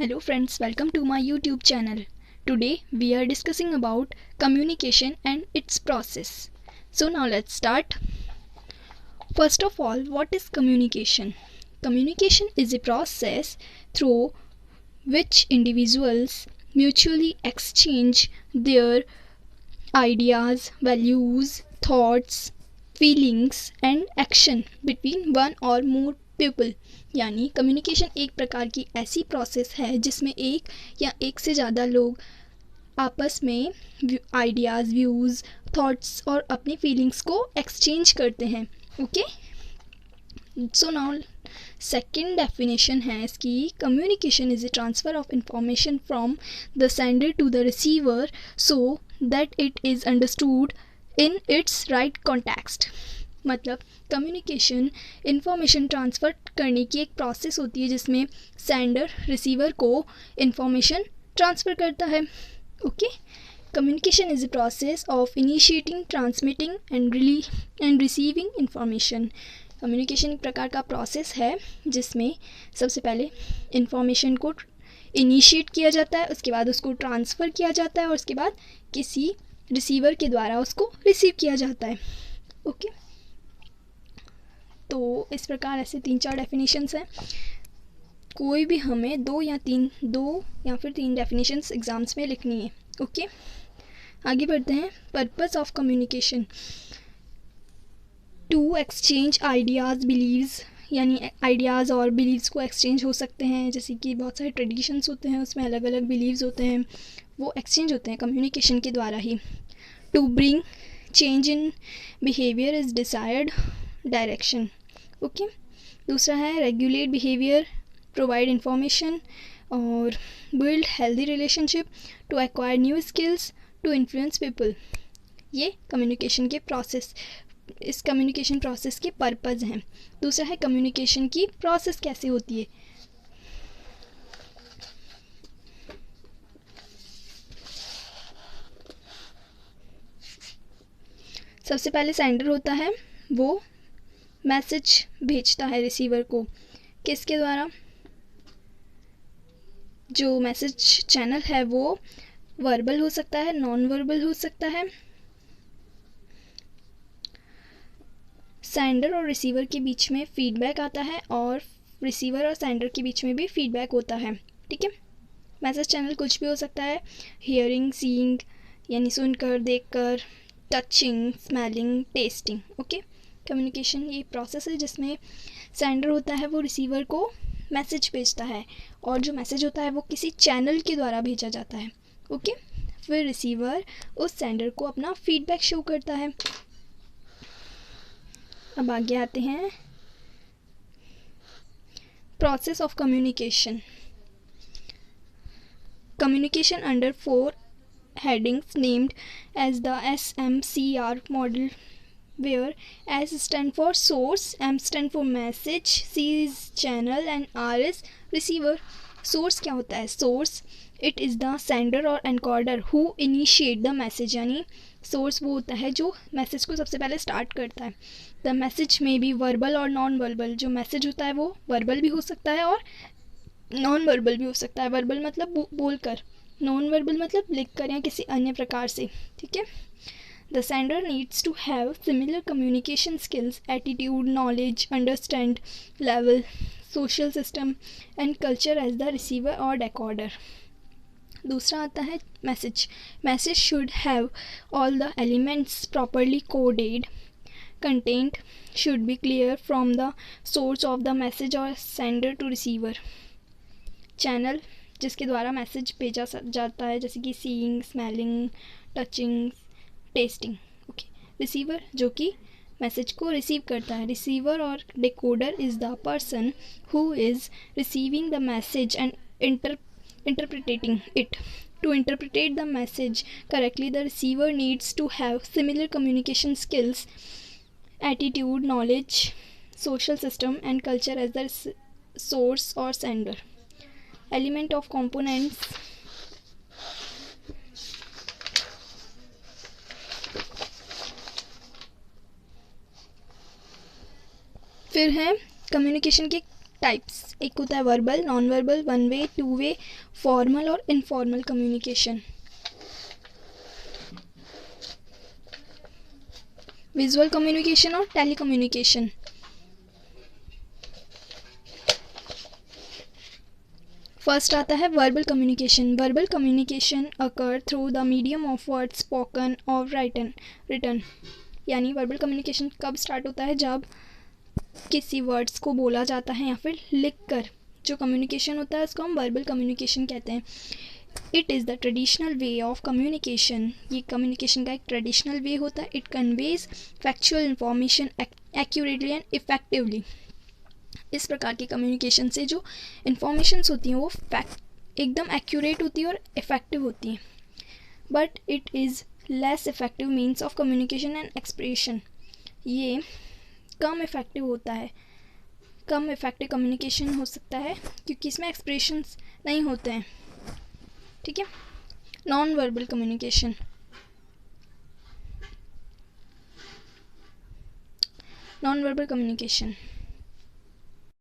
Hello friends, welcome to my YouTube channel. Today we are discussing about communication and its process. So now let's start. First of all, what is communication? Communication is a process through which individuals mutually exchange their ideas, values, thoughts, feelings and action between one और more people. यानी communication एक प्रकार की ऐसी process है जिसमें एक या एक से ज़्यादा लोग आपस में आइडियाज़, व्यूज़, थॉट्स और अपनी फीलिंग्स को एक्सचेंज करते हैं। Okay, so now second definition है इसकी, communication is a transfer of information from the sender to the receiver so that it is understood in its right context. मतलब communication information transfer करने की एक process होती है जिसमें सेंडर रिसीवर को इंफॉर्मेशन ट्रांसफ़र करता है। Okay, communication is a process of initiating, transmitting and receiving information. Communication एक प्रकार का प्रोसेस है जिसमें सबसे पहले इंफॉर्मेशन को इनिशिएट किया जाता है, उसके बाद उसको ट्रांसफ़र किया जाता है और उसके बाद किसी रिसीवर के द्वारा उसको रिसीव किया जाता है। ओके, तो इस प्रकार ऐसे 3-4 डेफिनेशंस हैं। कोई भी हमें दो या फिर तीन डेफिनेशंस एग्ज़ाम्स में लिखनी है। ओके, आगे बढ़ते हैं। Purpose of communication to exchange ideas, beliefs, यानी आइडियाज़ और बिलीव्स को एक्सचेंज हो सकते हैं। जैसे कि बहुत सारे ट्रेडिशंस होते हैं, उसमें अलग अलग बिलीव्स होते हैं, वो एक्सचेंज होते हैं कम्युनिकेशन के द्वारा ही। To bring change in behaviour is desired direction. Okay, दूसरा है रेगुलेट बिहेवियर, प्रोवाइड इंफॉर्मेशन और build healthy relationship, to acquire new skills, to influence people. ये कम्युनिकेशन के प्रोसेस, इस कम्युनिकेशन प्रोसेस के पर्पज़ हैं। दूसरा है कम्युनिकेशन की प्रोसेस कैसे होती है। सबसे पहले सेंडर होता है, वो मैसेज भेजता है रिसीवर को। किसके द्वारा? जो मैसेज चैनल है वो वर्बल हो सकता है, नॉन वर्बल हो सकता है। सेंडर और रिसीवर के बीच में फीडबैक आता है और रिसीवर और सेंडर के बीच में भी फीडबैक होता है। ठीक है, मैसेज चैनल कुछ भी हो सकता है, हियरिंग, सीइंग यानी सुनकर, देखकर, touching, smelling, testing. Okay, communication ये प्रोसेस है जिसमें सेंडर होता है वो रिसीवर को मैसेज भेजता है और जो मैसेज होता है वो किसी चैनल के द्वारा भेजा जाता है। ओके, फिर रिसीवर उस सेंडर को अपना फीडबैक शो करता है। अब आगे आते हैं process of communication. Communication under 4 headings named as the SMCR model, where S stand for source, M stand for message, C is channel and R is receiver. Source क्या होता है? Source it is the sender or encoder who initiate the message, यानी source वो होता है जो message को सबसे पहले स्टार्ट करता है। The message may be verbal और नॉन वर्बल। जो मैसेज होता है वो वर्बल भी हो सकता है और नॉन वर्बल भी हो सकता है। वर्बल मतलब बोलकर, नॉन वर्बल मतलब लिखकर या किसी अन्य प्रकार से। ठीक है, the sender needs to have similar communication skills, attitude, knowledge, understand level, social system and culture as the receiver और डेकोडर। दूसरा आता है message. Message should have all the elements properly coded, content should be clear from the source of the message और sender to receiver. Channel जिसके द्वारा message भेजा जाता है, जैसे कि seeing, smelling, touching, tasting. Okay, receiver जो कि मैसेज को रिसीव करता है। रिसीवर और decoder is the person who is receiving the message and interpreting it. To interpret the message correctly, the receiver needs to have similar communication skills, attitude, knowledge, social system and culture as the source or sender. Element of components. फिर है communication के types, एक होता है verbal, non verbal, one way, two way, formal और informal communication. Visual communication और tele communication. First आता है verbal communication. Verbal communication occur through the medium of words spoken और रिटन। यानी वर्बल कम्युनिकेशन कब स्टार्ट होता है, जब किसी वर्ड्स को बोला जाता है या फिर लिख कर जो कम्युनिकेशन होता है उसको हम वर्बल कम्युनिकेशन कहते हैं। It is the traditional way of communication, ये कम्युनिकेशन का एक ट्रेडिशनल वे होता है। It conveys factual information accurately and effectively. इस प्रकार की कम्युनिकेशन से जो इन्फॉर्मेशंस होती हैं वो फैक्ट एकदम एक्यूरेट होती है और इफ़ेक्टिव होती हैं। But it is less effective means of communication and expression, ये कम इफ़ेक्टिव होता है, कम इफ़ेक्टिव कम्युनिकेशन हो सकता है क्योंकि इसमें एक्सप्रेशंस नहीं होते हैं। ठीक है। Non verbal communication. Non verbal communication